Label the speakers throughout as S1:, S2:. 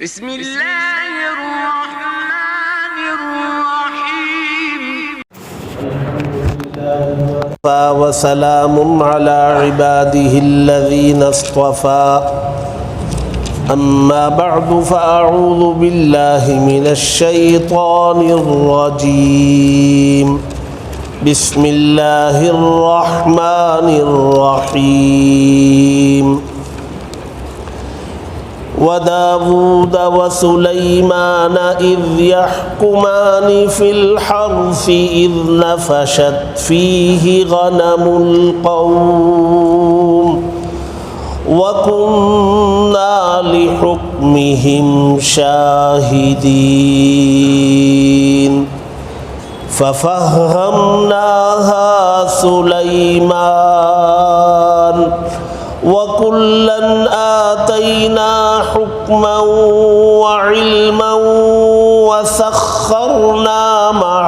S1: بسم اللہ الرحمن الرحیم
S2: وسلام على عباده الذين اصطفى أما بعد فأعوذ بالله من الشيطان الرجيم بسم الله الرحمن الرحيم وداود وسليمان إذ يحكمان في الحرث إذ نفشت فيه غنم القوم وكنا لحكمهم شاهدين ففهمناها سليمان وكلا آتينا حكما وعلما وسخرنا مع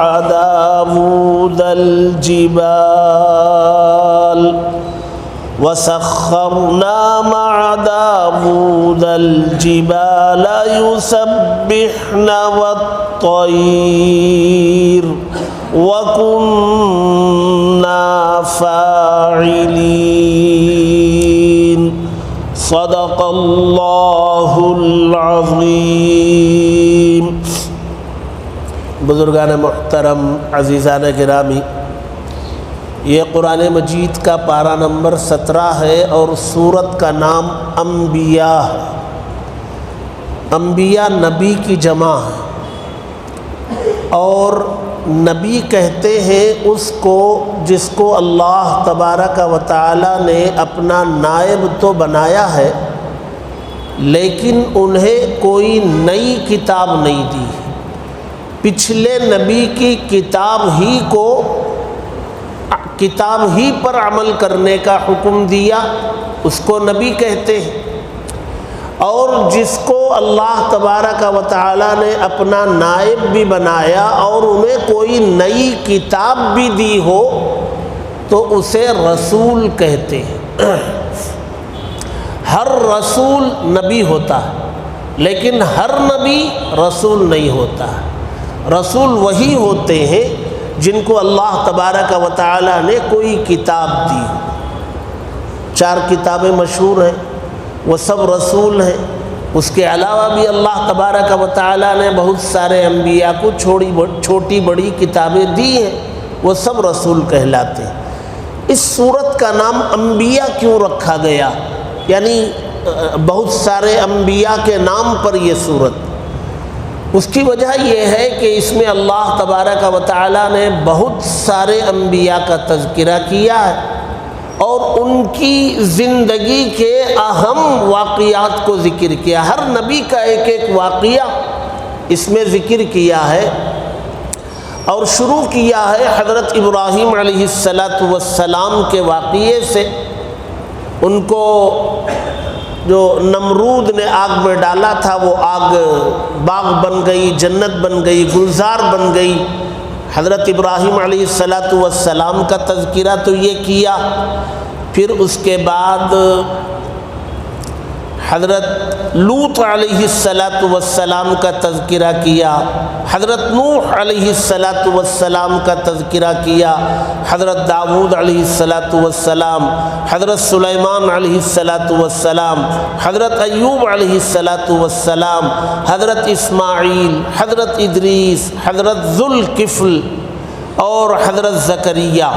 S2: داود الجبال يسبحن والطير وكنا فاعلين صدق اللہ العظیم۔ بزرگان محترم، عزیزان گرامی، یہ قرآن مجید کا پارہ نمبر 17 ہے اور سورت کا نام انبیاء ہے۔ انبیاء نبی کی جمع ہے، اور نبی کہتے ہیں اس کو جس کو اللہ تبارک و تعالی نے اپنا نائب تو بنایا ہے لیکن انہیں کوئی نئی کتاب نہیں دی، پچھلے نبی کی کتاب ہی پر عمل کرنے کا حکم دیا، اس کو نبی کہتے ہیں۔ اور جس کو اللہ تبارک و تعالی نے اپنا نائب بھی بنایا اور انہیں کوئی نئی کتاب بھی دی ہو تو اسے رسول کہتے ہیں۔ ہر رسول نبی ہوتا ہے لیکن ہر نبی رسول نہیں ہوتا ہے۔ رسول وہی ہوتے ہیں جن کو اللہ تبارک و تعالی نے کوئی کتاب دی۔ 4 کتابیں مشہور ہیں، وہ سب رسول ہیں۔ اس کے علاوہ بھی اللہ تبارک و تعالی نے بہت سارے انبیاء کو چھوٹی بڑی کتابیں دی ہیں، وہ سب رسول کہلاتے ہیں۔ اس سورت کا نام انبیاء کیوں رکھا گیا؟ یعنی بہت سارے انبیاء کے نام پر یہ سورت۔ اس کی وجہ یہ ہے کہ اس میں اللہ تبارک و تعالی نے بہت سارے انبیاء کا تذکرہ کیا ہے اور ان کی زندگی کے اہم واقعات کو ذکر کیا۔ ہر نبی کا ایک ایک واقعہ اس میں ذکر کیا ہے، اور شروع کیا ہے حضرت ابراہیم علیہ السلام کے واقعے سے۔ ان کو جو نمرود نے آگ میں ڈالا تھا وہ آگ باغ بن گئی، جنت بن گئی، گلزار بن گئی۔ حضرت ابراہیم علیہ السلام کا تذکرہ تو یہ کیا، پھر اس کے بعد حضرت لوط علیہ السلام کا تذکرہ کیا، حضرت نوح علیہ السلام کا تذکرہ کیا، حضرت داود علیہ السلام، حضرت سلیمان علیہ السلام، حضرت ایوب علیہ السلام، حضرت اسماعیل، حضرت ادریس، حضرت ذوالکفل اور حضرت زکریا۔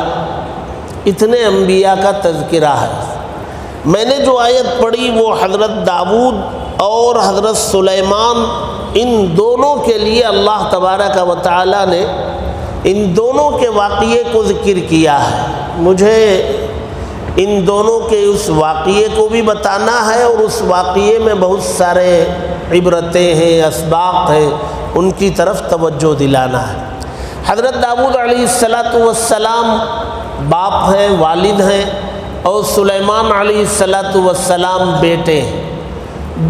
S2: اتنے انبیاء کا تذکرہ ہے۔ میں نے جو آیت پڑھی وہ حضرت داود اور حضرت سلیمان، ان دونوں کے لیے اللہ تبارک و تعالی نے ان دونوں کے واقعے کو ذکر کیا ہے۔ مجھے ان دونوں کے اس واقعے کو بھی بتانا ہے اور اس واقعے میں بہت سارے عبرتیں ہیں، اسباق ہیں، ان کی طرف توجہ دلانا ہے۔ حضرت داود علیہ السلام باپ ہیں، والد ہیں، اور سلیمان علیہ السلام بیٹے ہیں،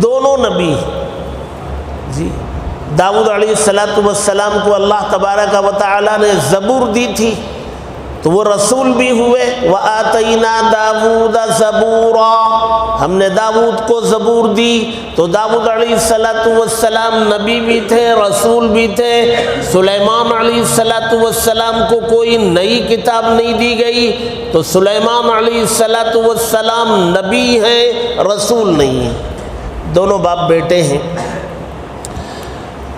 S2: دونوں نبی۔ جی داود علیہ السلام کو اللہ تبارک و تعالی نے زبور دی تھی، تو وہ رسول بھی ہوئے۔ وَآتَيْنَا دَاوُودَ زَبُورًا، ہم نے داؤد کو زبور دی۔ تو داؤد علیہ السلام نبی بھی تھے، رسول بھی تھے۔ سلیمان علیہ السلام کو کوئی نئی کتاب نہیں دی گئی، تو سلیمان علیہ السلام نبی ہیں، رسول نہیں ہیں، دونوں باپ بیٹے ہیں۔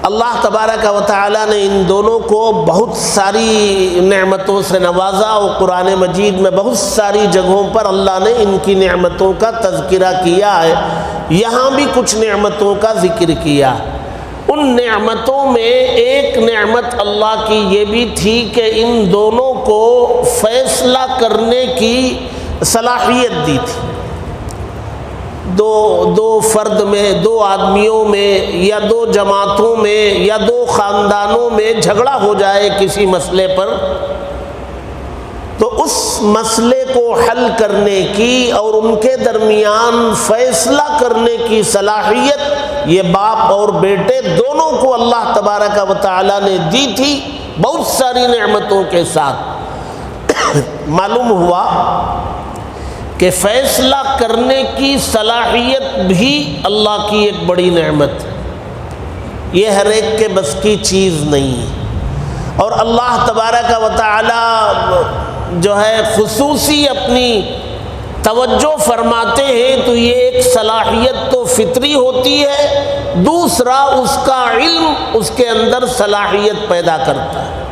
S2: اللہ تبارک و تعالیٰ نے ان دونوں کو بہت ساری نعمتوں سے نوازا، اور قرآن مجید میں بہت ساری جگہوں پر اللہ نے ان کی نعمتوں کا تذکرہ کیا ہے۔ یہاں بھی کچھ نعمتوں کا ذکر کیا۔ ان نعمتوں میں ایک نعمت اللہ کی یہ بھی تھی کہ ان دونوں کو فیصلہ کرنے کی صلاحیت دی تھی۔ دو فرد میں، دو آدمیوں میں، یا دو جماعتوں میں، یا دو خاندانوں میں جھگڑا ہو جائے کسی مسئلے پر، تو اس مسئلے کو حل کرنے کی اور ان کے درمیان فیصلہ کرنے کی صلاحیت یہ باپ اور بیٹے دونوں کو اللہ تبارک و تعالیٰ نے دی تھی، بہت ساری نعمتوں کے ساتھ۔ معلوم ہوا کہ فیصلہ کرنے کی صلاحیت بھی اللہ کی ایک بڑی نعمت ہے، یہ ہر ایک کے بس کی چیز نہیں ہے۔ اور اللہ تبارک و تعالی جو ہے خصوصی اپنی توجہ فرماتے ہیں تو یہ ایک صلاحیت تو فطری ہوتی ہے، دوسرا اس کا علم اس کے اندر صلاحیت پیدا کرتا ہے۔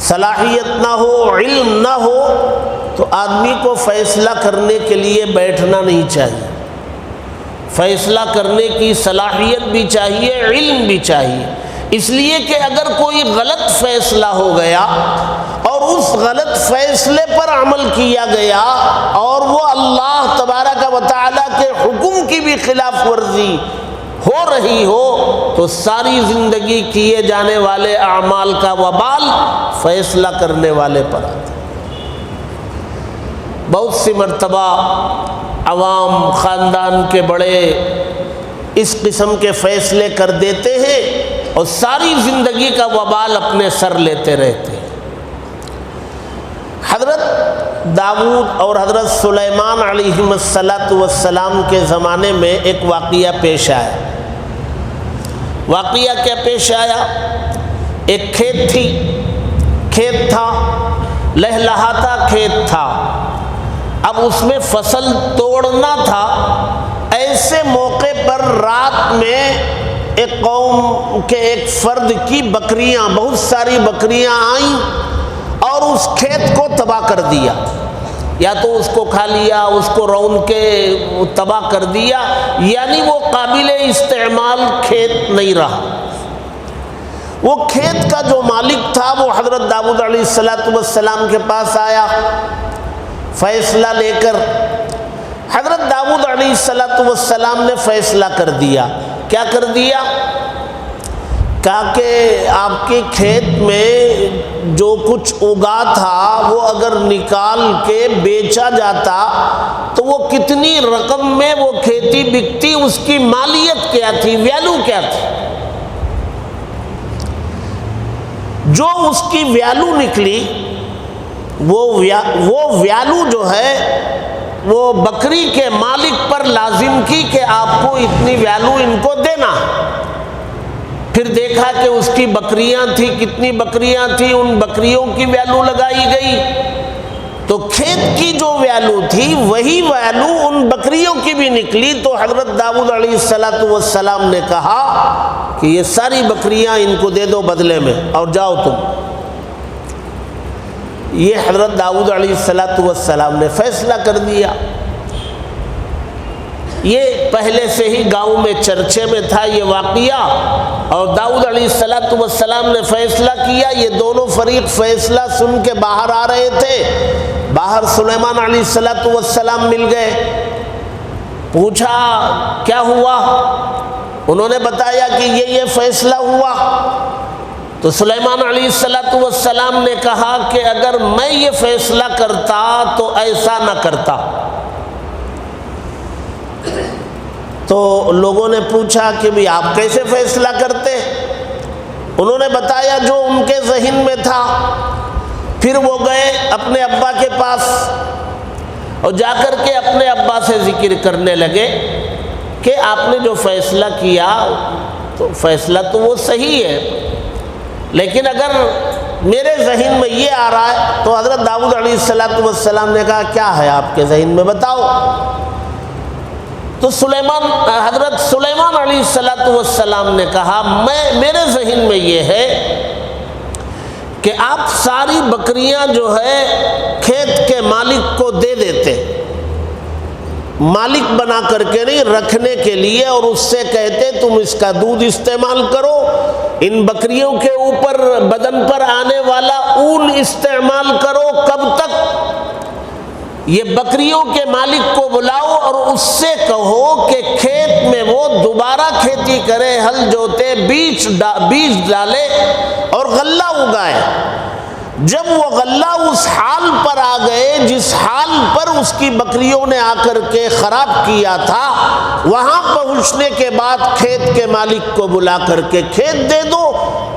S2: صلاحیت نہ ہو، علم نہ ہو تو آدمی کو فیصلہ کرنے کے لیے بیٹھنا نہیں چاہیے۔ فیصلہ کرنے کی صلاحیت بھی چاہیے، علم بھی چاہیے، اس لیے کہ اگر کوئی غلط فیصلہ ہو گیا اور اس غلط فیصلے پر عمل کیا گیا اور وہ اللہ تبارک و تعالیٰ کے حکم کی بھی خلاف ورزی ہو رہی ہو تو ساری زندگی کیے جانے والے اعمال کا وبال فیصلہ کرنے والے پر آتا ہے۔ بہت سی مرتبہ عوام، خاندان کے بڑے اس قسم کے فیصلے کر دیتے ہیں اور ساری زندگی کا وبال اپنے سر لیتے رہتے ہیں۔ حضرت داؤد اور حضرت سلیمان علیہ السلام کے زمانے میں ایک واقعہ پیش آیا۔ واقعہ کیا پیش آیا؟ ایک کھیت تھا، لہلہاتا کھیت تھا، اب اس میں فصل توڑنا تھا۔ ایسے موقع پر رات میں ایک قوم کے ایک فرد کی بکریاں، بہت ساری بکریاں آئیں اور اس کھیت کو تباہ کر دیا، یا تو اس کو کھا لیا، اس کو رون کے تباہ کر دیا، یعنی وہ قابل استعمال کھیت نہیں رہا۔ وہ کھیت کا جو مالک تھا وہ حضرت داؤد علیہ السلام کے پاس آیا فیصلہ لے کر۔ حضرت داؤد علیہ السلام نے فیصلہ کر دیا۔ کیا کر دیا؟ کہا کہ آپ کے کھیت میں جو کچھ اگا تھا وہ اگر نکال کے بیچا جاتا تو وہ کتنی رقم میں وہ کھیتی بکتی، اس کی مالیت کیا تھی، ویلیو کیا تھی۔ جو اس کی ویلیو نکلی وہ ویلیو جو ہے وہ بکری کے مالک پر لازم کی کہ آپ کو اتنی ویلیو ان کو دینا۔ پھر دیکھا کہ اس کی بکریاں تھیں، کتنی بکریاں تھیں، ان بکریوں کی ویلیو لگائی گئی تو کھیت کی جو ویلیو تھی وہی ویلیو ان بکریوں کی بھی نکلی۔ تو حضرت داؤد علیہ السلام نے کہا کہ یہ ساری بکریاں ان کو دے دو بدلے میں اور جاؤ تم۔ یہ حضرت داؤد علیہ السلام نے فیصلہ کر دیا۔ یہ پہلے سے ہی گاؤں میں چرچے میں تھا یہ واقعہ، اور داؤد علیہ السلام نے فیصلہ کیا۔ یہ دونوں فریق فیصلہ سن کے باہر آ رہے تھے، باہر سلیمان علیہ السلام مل گئے۔ پوچھا کیا ہوا؟ انہوں نے بتایا کہ یہ فیصلہ ہوا۔ تو سلیمان علیہ السلام نے کہا کہ اگر میں یہ فیصلہ کرتا تو ایسا نہ کرتا۔ تو لوگوں نے پوچھا کہ بھی آپ کیسے فیصلہ کرتے؟ انہوں نے بتایا جو ان کے ذہن میں تھا۔ پھر وہ گئے اپنے ابا کے پاس اور جا کر کے اپنے ابا سے ذکر کرنے لگے کہ آپ نے جو فیصلہ کیا تو فیصلہ تو وہ صحیح ہے، لیکن اگر میرے ذہن میں یہ آ رہا ہے تو حضرت داؤد علیہ السلام نے کہا کیا ہے آپ کے ذہن میں بتاؤ؟ تو حضرت سلیمان علیہ السلام نے کہا میرے ذہن میں یہ ہے کہ آپ ساری بکریاں جو ہے کھیت کے مالک کو دے دیتے، مالک بنا کر کے نہیں، رکھنے کے لیے، اور اس سے کہتے تم اس کا دودھ استعمال کرو، ان بکریوں کے اوپر بدن پر آنے والا اون استعمال کرو، کب تک؟ یہ بکریوں کے مالک کو بلاؤ اور اس سے کہو کہ کھیت میں وہ دوبارہ کھیتی کرے، ہل جوتے، بیج ڈالے اور غلہ اگائے۔ جب وہ غلہ اس حال پر آ گئے جس حال پر اس کی بکریوں نے آ کر کے خراب کیا تھا، وہاں پہنچنے کے بعد کھیت کے مالک کو بلا کر کے کھیت دے دو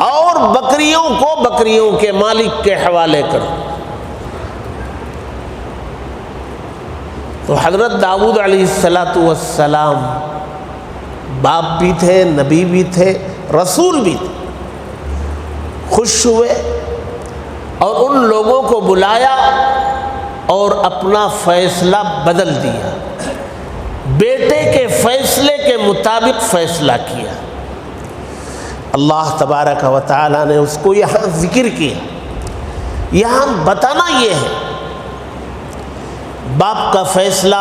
S2: اور بکریوں کو بکریوں کے مالک کے حوالے کرو۔ تو حضرت داؤد علیہ السلام باپ بھی تھے، نبی بھی تھے، رسول بھی تھے، خوش ہوئے اور ان لوگوں کو بلایا اور اپنا فیصلہ بدل دیا، بیٹے کے فیصلے کے مطابق فیصلہ کیا۔ اللہ تبارک و تعالی نے اس کو یہاں ذکر کیا۔ یہاں بتانا یہ ہے باپ کا فیصلہ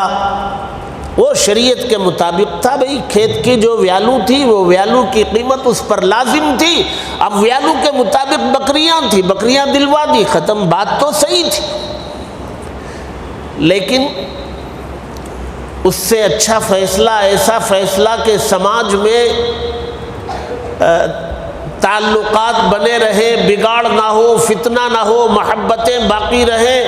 S2: وہ شریعت کے مطابق تھا، بھئی کھیت کی جو ویالو تھی وہ ویالو کی قیمت اس پر لازم تھی، اب ویالو کے مطابق بکریاں تھی، بکریاں دلوا دی، ختم، بات تو صحیح تھی۔ لیکن اس سے اچھا فیصلہ، ایسا فیصلہ کہ سماج میں تعلقات بنے رہے، بگاڑ نہ ہو، فتنہ نہ ہو، محبتیں باقی رہیں،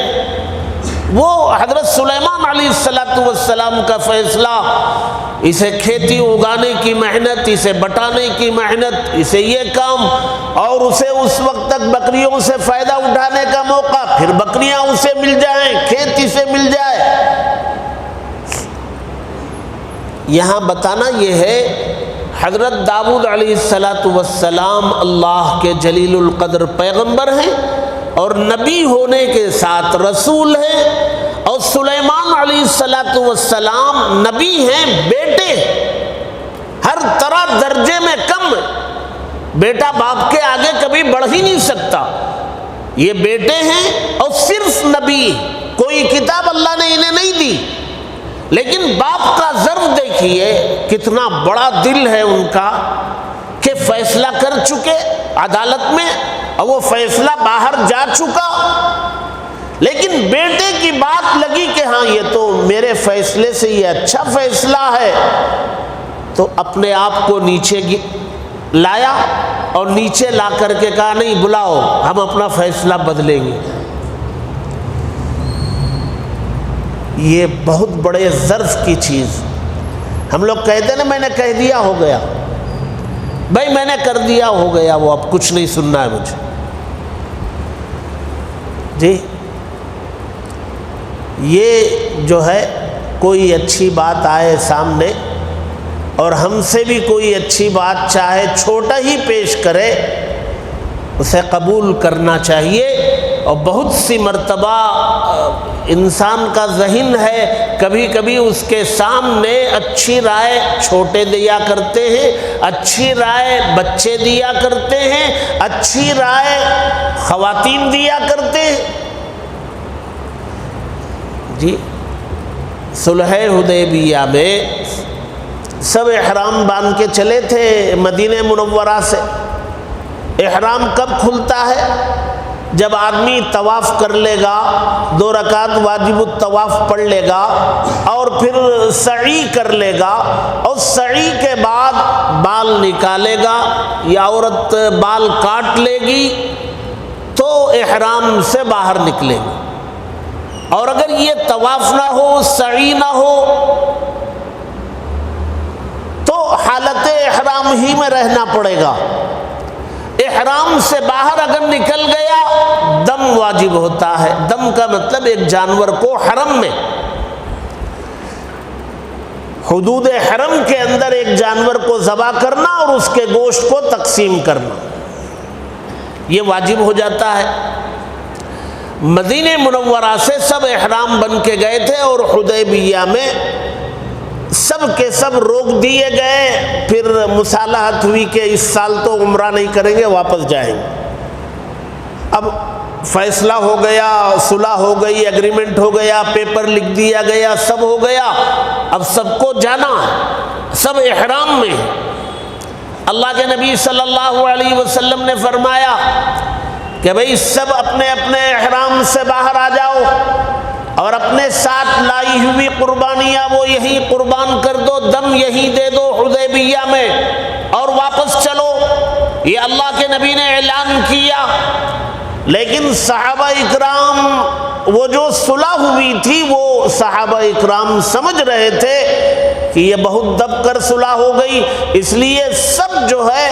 S2: وہ حضرت سلیمان علیہ السلام کا فیصلہ، اسے کھیتی اگانے کی محنت، اسے بٹانے کی محنت، اسے یہ کام، اور اسے اس وقت تک بکریوں سے فائدہ اٹھانے کا موقع، پھر بکریاں اسے مل جائیں، کھیت اسے مل جائے۔ یہاں بتانا یہ ہے حضرت داؤد علیہ السلام اللہ کے جلیل القدر پیغمبر ہیں اور نبی ہونے کے ساتھ رسول ہیں، اور سلیمان علیہ السلام نبی ہیں، بیٹے، ہر طرح درجے میں کم، بیٹا باپ کے آگے کبھی بڑھ ہی نہیں سکتا، یہ بیٹے ہیں اور صرف نبی، کوئی کتاب اللہ نے انہیں نہیں دی، لیکن باپ کا ضرب دیکھیے کتنا بڑا دل ہے ان کا کہ فیصلہ کر چکے عدالت میں اور وہ فیصلہ باہر جا چکا، لیکن بیٹے کی بات لگی کہ ہاں یہ تو میرے فیصلے سے یہ اچھا فیصلہ ہے، تو اپنے آپ کو نیچے لایا اور نیچے لا کر کے کہا نہیں بلاؤ، ہم اپنا فیصلہ بدلیں گے۔ یہ بہت بڑے ظرف کی چیز، ہم لوگ کہتے ہیں نا میں نے کہہ دیا ہو گیا، بھائی میں نے کر دیا ہو گیا، وہ اب کچھ نہیں سننا ہے مجھے، جی یہ جو ہے کوئی اچھی بات آئے سامنے اور ہم سے بھی کوئی اچھی بات چاہے چھوٹا ہی پیش کرے، اسے قبول کرنا چاہیے۔ اور بہت سی مرتبہ انسان کا ذہن ہے کبھی کبھی اس کے سامنے اچھی رائے چھوٹے دیا کرتے ہیں، اچھی رائے بچے دیا کرتے ہیں، اچھی رائے خواتین دیا کرتے ہیں۔ جی صلح حدیبیہ میں سب احرام باندھ کے چلے تھے مدینہ منورہ سے۔ احرام کب کھلتا ہے؟ جب آدمی طواف کر لے گا، 2 رکعت واجب الطواف پڑھ لے گا اور پھر سعی کر لے گا، اور سعی کے بعد بال نکالے گا یا عورت بال کاٹ لے گی تو احرام سے باہر نکلے گی۔ اور اگر یہ طواف نہ ہو، سعی نہ ہو، تو حالت احرام ہی میں رہنا پڑے گا۔ احرام سے باہر اگر نکل گیا دم واجب ہوتا ہے۔ دم کا مطلب ایک جانور کو حرم میں، حدود حرم کے اندر ایک جانور کو ذبح کرنا اور اس کے گوشت کو تقسیم کرنا، یہ واجب ہو جاتا ہے۔ مدینہ منورہ سے سب احرام بن کے گئے تھے اور حدیبیہ میں سب کے سب روک دیے گئے، پھر مصالحت ہوئی کہ اس سال تو عمرہ نہیں کریں گے، واپس جائیں گے۔ اب فیصلہ ہو گیا، صلح ہو گئی، ایگریمنٹ ہو گیا، پیپر لکھ دیا گیا، سب ہو گیا، اب سب کو جانا، سب احرام میں۔ اللہ کے نبی صلی اللہ علیہ وسلم نے فرمایا کہ بھئی سب اپنے اپنے احرام سے باہر آ جاؤ اور اپنے ساتھ لائی ہوئی قربانیاں وہ یہی قربان کر دو، دم یہی دے دو حدیبیہ میں اور واپس چلو، یہ اللہ کے نبی نے اعلان کیا۔ لیکن صحابہ اکرام وہ جو صلح ہوئی تھی وہ صحابہ اکرام سمجھ رہے تھے کہ یہ بہت دب کر صلح ہو گئی، اس لیے سب جو ہے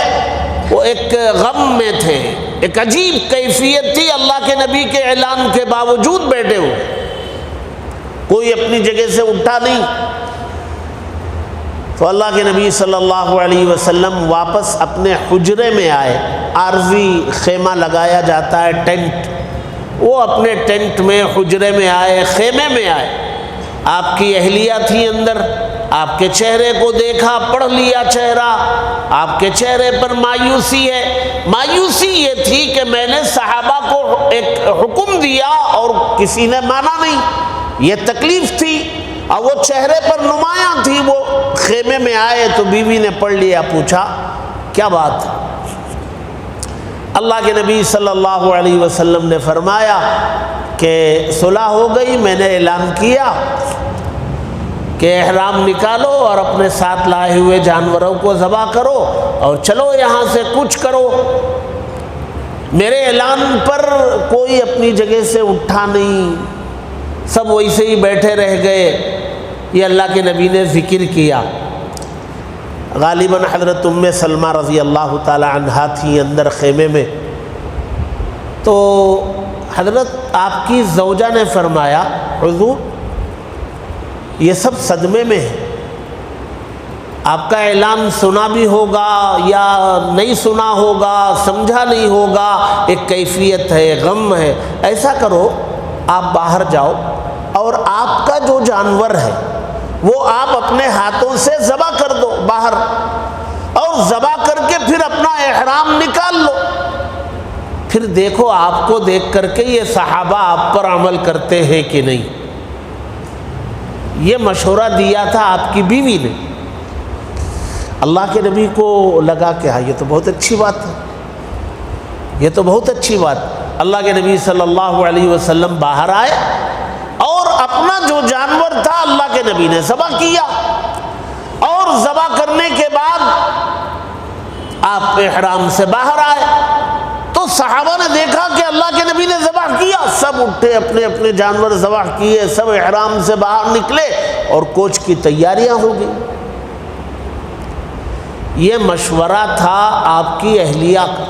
S2: وہ ایک غم میں تھے، ایک عجیب کیفیت تھی، اللہ کے نبی کے اعلان کے باوجود بیٹھے ہوئے، کوئی اپنی جگہ سے اٹھا نہیں۔ تو اللہ کے نبی صلی اللہ علیہ وسلم واپس اپنے حجرے میں آئے، عارضی خیمہ لگایا جاتا ہے، ٹینٹ، وہ اپنے ٹینٹ میں حجرے میں آئے، خیمے میں آئے، آپ کی اہلیہ تھی اندر، آپ کے چہرے کو دیکھا، پڑھ لیا چہرہ، آپ کے چہرے پر مایوسی ہے۔ مایوسی یہ تھی کہ میں نے صحابہ کو ایک حکم دیا اور کسی نے مانا نہیں، یہ تکلیف تھی، اور وہ چہرے پر نمایاں تھی۔ وہ خیمے میں آئے تو بیوی نے پڑھ لیا، پوچھا کیا بات ہے؟ اللہ کے نبی صلی اللہ علیہ وسلم نے فرمایا کہ صلح ہو گئی، میں نے اعلان کیا کہ احرام نکالو اور اپنے ساتھ لائے ہوئے جانوروں کو ذبح کرو اور چلو یہاں سے کچھ کرو۔ میرے اعلان پر کوئی اپنی جگہ سے اٹھا نہیں، سب ویسے ہی بیٹھے رہ گئے۔ یہ اللہ کے نبی نے ذکر کیا۔ غالباً حضرت ام سلمہ رضی اللہ تعالی عنہا تھی اندر خیمے میں، تو حضرت آپ کی زوجہ نے فرمایا حضور یہ سب صدمے میں ہے، آپ کا اعلان سنا بھی ہوگا یا نہیں سنا ہوگا، سمجھا نہیں ہوگا، ایک کیفیت ہے، غم ہے، ایسا کرو آپ باہر جاؤ اور آپ کا جو جانور ہے وہ آپ اپنے ہاتھوں سے ذبح کر دو باہر، اور ذبح کر کے پھر اپنا احرام نکال لو، پھر دیکھو آپ کو دیکھ کر کے یہ صحابہ آپ پر عمل کرتے ہیں کہ نہیں۔ یہ مشورہ دیا تھا آپ کی بیوی نے۔ اللہ کے نبی کو لگا کہ ہاں یہ تو بہت اچھی بات ہے، یہ تو بہت اچھی بات۔ اللہ کے نبی صلی اللہ علیہ وسلم باہر آئے اور اپنا جو جانور تھا اللہ کے نبی نے ذبح کیا، اور ذبح کرنے کے بعد آپ احرام سے باہر آئے تو صحابہ نے دیکھا کہ اللہ کے نبی نے ذبح کیا، سب اٹھے، اپنے اپنے جانور ذبح کیے، سب احرام سے باہر نکلے اور کوچ کی تیاریاں ہو گئی۔ یہ مشورہ تھا آپ کی اہلیہ کا،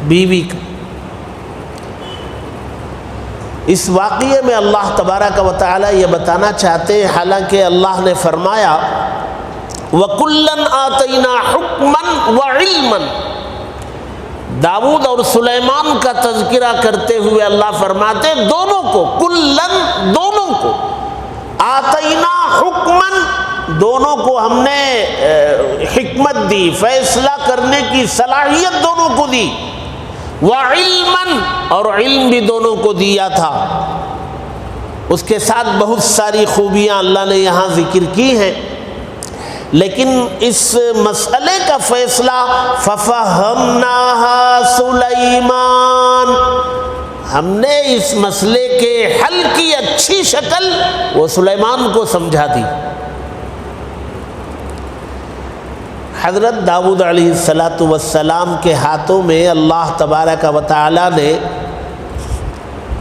S2: بیوی کا۔ اس واقعے میں اللہ تبارک و تعالی یہ بتانا چاہتے ہیں، حالانکہ اللہ نے فرمایا وَكُلًّا آتَيْنَا حُكْمًا وَعِلْمًا، داؤد اور سلیمان کا تذکرہ کرتے ہوئے اللہ فرماتے دونوں کو، کلن دونوں کو، آتینا حکمن دونوں کو ہم نے حکمت دی، فیصلہ کرنے کی صلاحیت دونوں کو دی، وعلمًا اور علم بھی دونوں کو دیا تھا۔ اس کے ساتھ بہت ساری خوبیاں اللہ نے یہاں ذکر کی ہیں، لیکن اس مسئلے کا فیصلہ فَفَهَّمْنَاهَا سُلَيْمَانَ، ہم نے اس مسئلے کے حل کی اچھی شکل وہ سلیمان کو سمجھا دی۔ حضرت داؤد علیہ السلام کے ہاتھوں میں اللہ تبارک و تعالی نے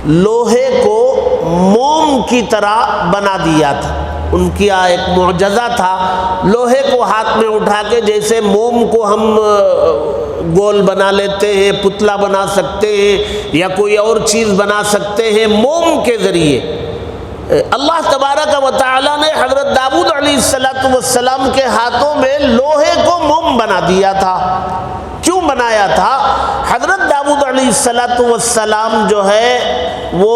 S2: لوہے کو موم کی طرح بنا دیا تھا۔ ان کی ایک معجزہ تھا، لوہے کو ہاتھ میں اٹھا کے جیسے موم کو ہم گول بنا لیتے ہیں، پتلا بنا سکتے ہیں یا کوئی اور چیز بنا سکتے ہیں موم کے ذریعے۔ اللہ تبارک و تعالیٰ نے حضرت داؤد علیہ السلام کے ہاتھوں میں لوہے کو موم بنا دیا تھا۔ کیوں بنایا تھا؟ حضرت داؤد علیہ السلام جو ہے وہ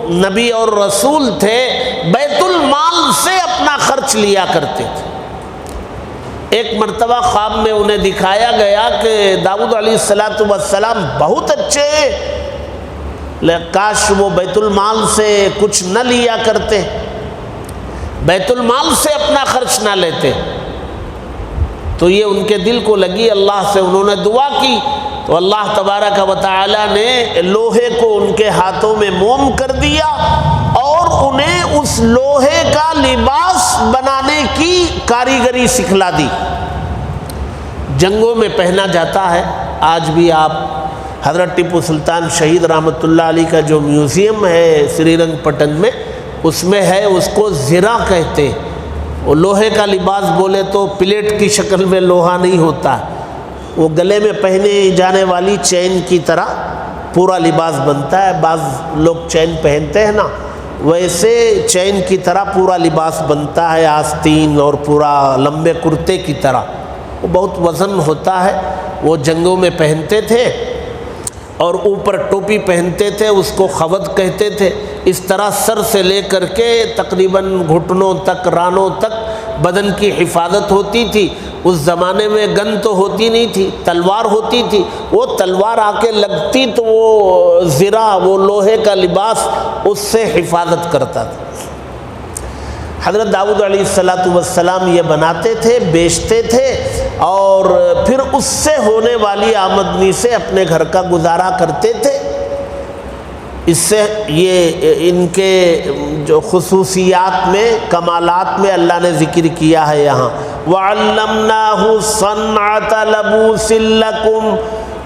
S2: نبی اور رسول تھے، بیت المال سے اپنا خرچ لیا کرتے تھے۔ ایک مرتبہ خواب میں انہیں دکھایا گیا کہ داؤد علیہ السلام بہت اچھے ہیں، کاش وہ بیت المال سے کچھ نہ لیا کرتے، بیت المال سے اپنا خرچ نہ لیتے۔ تو یہ ان کے دل کو لگی، اللہ سے انہوں نے دعا کی تو اللہ تبارک و تعالی نے لوہے کو ان کے ہاتھوں میں موم کر دیا اور انہیں اس لوہے کا لباس بنانے کی کاریگری سکھلا دی۔ جنگوں میں پہنا جاتا ہے، آج بھی آپ حضرت ٹیپو سلطان شہید رحمۃ اللہ علیہ کا جو میوزیم ہے سری رنگ پٹن میں، اس میں ہے، اس کو زرہ کہتے ہیں۔ وہ لوہے کا لباس بولے تو پلیٹ کی شکل میں لوہا نہیں ہوتا، وہ گلے میں پہنے جانے والی چین کی طرح پورا لباس بنتا ہے۔ بعض لوگ چین پہنتے ہیں نا، ویسے چین کی طرح پورا لباس بنتا ہے، آستین اور پورا لمبے کرتے کی طرح۔ وہ بہت وزن ہوتا ہے، وہ جنگوں میں پہنتے تھے اور اوپر ٹوپی پہنتے تھے، اس کو خوت کہتے تھے۔ اس طرح سر سے لے کر کے تقریباً گھٹنوں تک، رانوں تک بدن کی حفاظت ہوتی تھی۔ اس زمانے میں گن تو ہوتی نہیں تھی، تلوار ہوتی تھی، وہ تلوار آ کے لگتی تو وہ زرہ، وہ لوہے کا لباس اس سے حفاظت کرتا تھا۔ حضرت داؤد علیہ السلام یہ بناتے تھے، بیچتے تھے اور پھر اس سے ہونے والی آمدنی سے اپنے گھر کا گزارا کرتے تھے۔ اس سے یہ ان کے جو خصوصیات میں، کمالات میں اللہ نے ذکر کیا ہے یہاں، وَعَلَّمْنَاهُ صَنْعَةَ لَبُوسٍ لَكُمْ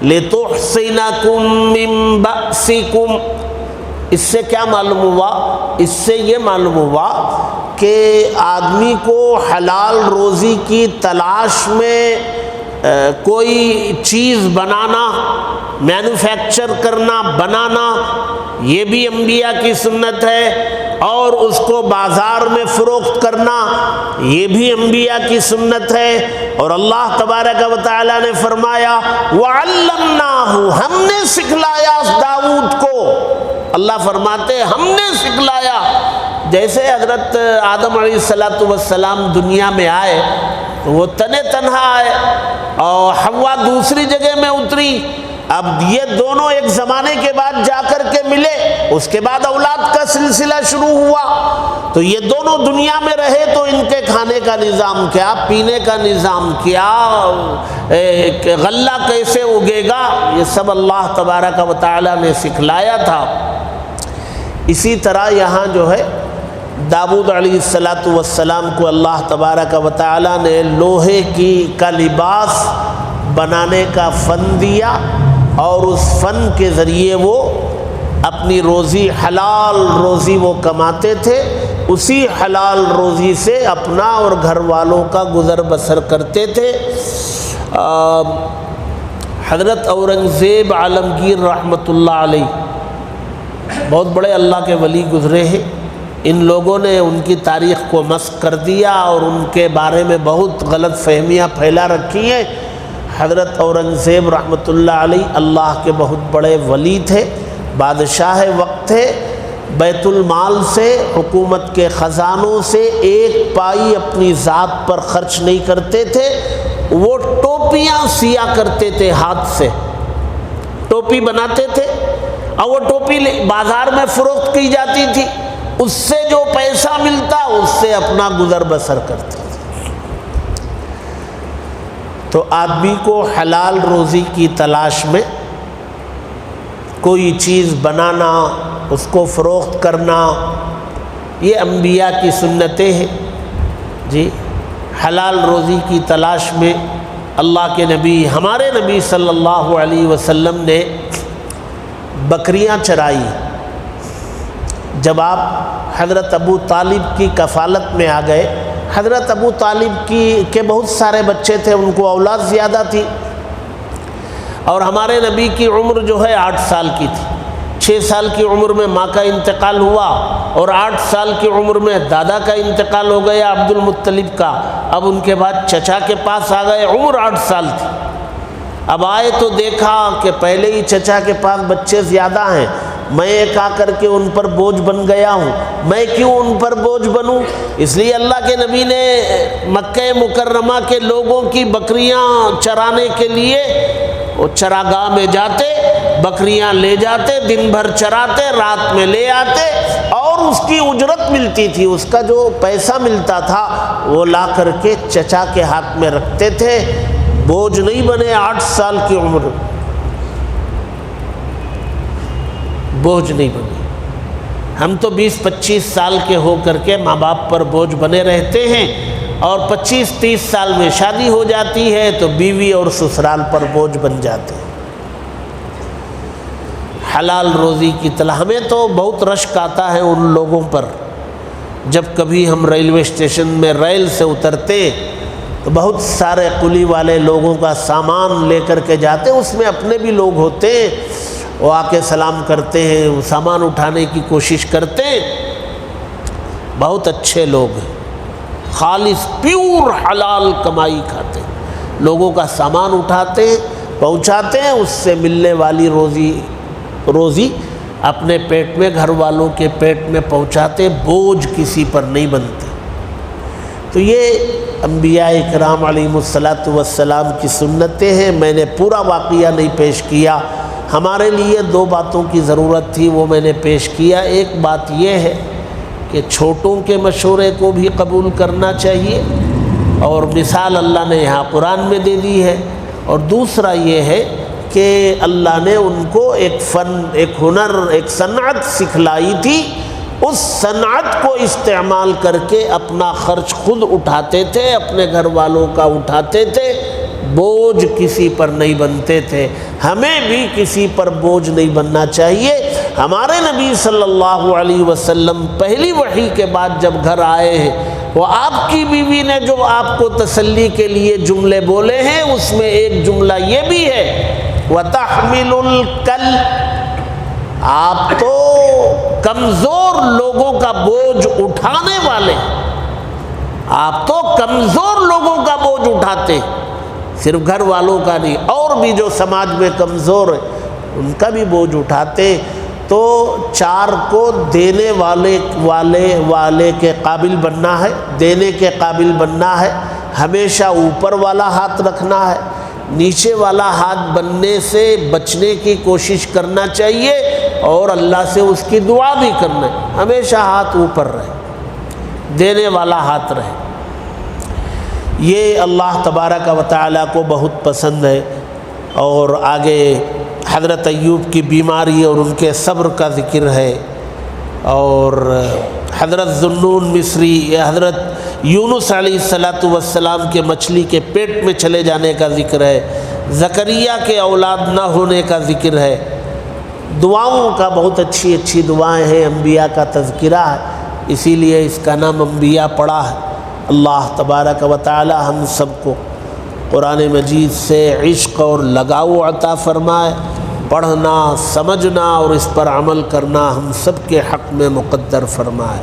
S2: لِتُحْصِنَكُمْ مِنْ بَأْسِكُمْ۔ اس سے کیا معلوم ہوا؟ اس سے یہ معلوم ہوا کہ آدمی کو حلال روزی کی تلاش میں کوئی چیز بنانا، مینوفیکچر کرنا، بنانا، یہ بھی انبیاء کی سنت ہے، اور اس کو بازار میں فروخت کرنا یہ بھی انبیاء کی سنت ہے۔ اور اللہ تبارک و تعالی نے فرمایا وَعَلَّمْنَاهُ، ہم نے سکھلایا داؤد کو۔ اللہ فرماتے ہم نے سکھلایا۔ جیسے حضرت آدم علیہ السلام دنیا میں آئے تو وہ تنے تنہا آئے اور حوا دوسری جگہ میں اتری۔ اب یہ دونوں ایک زمانے کے بعد جا کر کے ملے، اس کے بعد اولاد کا سلسلہ شروع ہوا، تو یہ دونوں دنیا میں رہے تو ان کے کھانے کا نظام کیا، پینے کا نظام کیا، غلہ کیسے اگے گا، یہ سب اللہ تبارک و تعالی نے سکھلایا تھا۔ اسی طرح یہاں جو ہے داؤد علیہ السلام کو اللہ تبارک و تعالی نے لوہے کا لباس بنانے کا فن دیا، اور اس فن کے ذریعے وہ اپنی روزی، حلال روزی وہ کماتے تھے، اسی حلال روزی سے اپنا اور گھر والوں کا گزر بسر کرتے تھے۔ حضرت اورنگزیب عالمگیر رحمۃ اللہ علیہ بہت بڑے اللہ کے ولی گزرے ہیں۔ ان لوگوں نے ان کی تاریخ کو مسخ کر دیا اور ان کے بارے میں بہت غلط فہمیاں پھیلا رکھی ہیں۔ حضرت اورنگزیب رحمۃ اللہ علیہ اللہ کے بہت بڑے ولی تھے، بادشاہ وقت تھے، بیت المال سے، حکومت کے خزانوں سے ایک پائی اپنی ذات پر خرچ نہیں کرتے تھے۔ وہ ٹوپیاں سیا کرتے تھے، ہاتھ سے ٹوپی بناتے تھے اور وہ ٹوپی بازار میں فروخت کی جاتی تھی، اس سے جو پیسہ ملتا اس سے اپنا گزر بسر کرتے تھے۔ تو آدمی کو حلال روزی کی تلاش میں کوئی چیز بنانا، اس کو فروخت کرنا، یہ انبیاء کی سنتیں ہیں جی۔ حلال روزی کی تلاش میں اللہ کے نبی، ہمارے نبی صلی اللہ علیہ وسلم نے بکریاں چرائی۔ جب آپ حضرت ابو طالب کی کفالت میں آ گئے، حضرت ابو طالب کے بہت سارے بچے تھے، ان کو اولاد زیادہ تھی، اور ہمارے نبی کی عمر جو ہے 8 سال کی تھی۔ 6 سال کی عمر میں ماں کا انتقال ہوا اور 8 سال کی عمر میں دادا کا انتقال ہو گیا عبد المطلب کا۔ اب ان کے بعد چچا کے پاس آ گئے، عمر 8 سال تھی۔ اب آئے تو دیکھا کہ پہلے ہی چچا کے پاس بچے زیادہ ہیں، میں ایک آ کر کے ان پر بوجھ بن گیا ہوں، میں کیوں ان پر بوجھ بنوں؟ اس لیے اللہ کے نبی نے مکہ مکرمہ کے لوگوں کی بکریاں چرانے کے لیے وہ چراگاہ میں جاتے، بکریاں لے جاتے، دن بھر چراتے، رات میں لے آتے، اور اس کی اجرت ملتی تھی، اس کا جو پیسہ ملتا تھا وہ لا کر کے چچا کے ہاتھ میں رکھتے تھے۔ بوجھ نہیں بنے، 8 سال کی عمر بوجھ نہیں بنے۔ ہم تو 20-25 سال کے ہو کر کے ماں باپ پر بوجھ بنے رہتے ہیں، اور 25-30 سال میں شادی ہو جاتی ہے تو بیوی اور سسرال پر بوجھ بن جاتے ہیں۔ حلال روزی کی طلب، ہمیں تو بہت رشک آتا ہے ان لوگوں پر جب کبھی ہم ریلوے اسٹیشن میں ریل سے اترتے تو بہت سارے کلی والے لوگوں کا سامان لے کر کے جاتے، اس میں اپنے بھی لوگ ہوتے ہیں، وہ آ کے سلام کرتے ہیں، وہ سامان اٹھانے کی کوشش کرتے ہیں۔ بہت اچھے لوگ ہیں، خالص پیور حلال کمائی کھاتے ہیں، لوگوں کا سامان اٹھاتے ہیں، پہنچاتے ہیں، اس سے ملنے والی روزی اپنے پیٹ میں، گھر والوں کے پیٹ میں پہنچاتے، بوجھ کسی پر نہیں بنتے۔ تو یہ انبیاء اکرام علیہم السلام کی سنتیں ہیں۔ میں نے پورا واقعہ نہیں پیش کیا، ہمارے لیے 2 باتوں کی ضرورت تھی، وہ میں نے پیش کیا۔ ایک بات یہ ہے کہ چھوٹوں کے مشورے کو بھی قبول کرنا چاہیے، اور مثال اللہ نے یہاں قرآن میں دے دی ہے، اور دوسرا یہ ہے کہ اللہ نے ان کو ایک فن، ایک ہنر، ایک صنعت سکھلائی تھی، اس صنعت کو استعمال کر کے اپنا خرچ خود اٹھاتے تھے، اپنے گھر والوں کا اٹھاتے تھے، بوجھ کسی پر نہیں بنتے تھے۔ ہمیں بھی کسی پر بوجھ نہیں بننا چاہیے۔ ہمارے نبی صلی اللہ علیہ وسلم پہلی وحی کے بعد جب گھر آئے ہیں، وہ آپ کی بیوی نے جو آپ کو تسلی کے لیے جملے بولے ہیں، اس میں ایک جملہ یہ بھی ہے وَتَحْمِلُ الْكَلْ، آپ تو کمزور لوگوں کا بوجھ اٹھانے والے، آپ تو کمزور لوگوں کا بوجھ اٹھاتے، صرف گھر والوں کا نہیں، اور بھی جو سماج میں کمزور ہے ان کا بھی بوجھ اٹھاتے۔ تو 4 کو دینے والے کے قابل بننا ہے، دینے کے قابل بننا ہے، ہمیشہ اوپر والا ہاتھ رکھنا ہے، نیچے والا ہاتھ بننے سے بچنے کی کوشش کرنا چاہیے، اور اللہ سے اس کی دعا بھی کرنا ہے، ہمیشہ ہاتھ اوپر رہے، دینے والا ہاتھ رہے۔ یہ اللہ تبارک و تعالیٰ کو بہت پسند ہے۔ اور آگے حضرت ایوب کی بیماری اور ان کے صبر کا ذکر ہے، اور حضرت ذوالنون مصری، حضرت یونس علیہ السلام کے مچھلی کے پیٹ میں چلے جانے کا ذکر ہے، زکریا کے اولاد نہ ہونے کا ذکر ہے۔ دعاؤں کا بہت اچھی دعائیں ہیں، انبیاء کا تذکرہ ہے، اسی لیے اس کا نام انبیاء پڑا ہے۔ اللہ تبارک و تعالی ہم سب کو قرآن مجید سے عشق اور لگاؤ عطا فرمائے، پڑھنا، سمجھنا اور اس پر عمل کرنا ہم سب کے حق میں مقدر فرمائے۔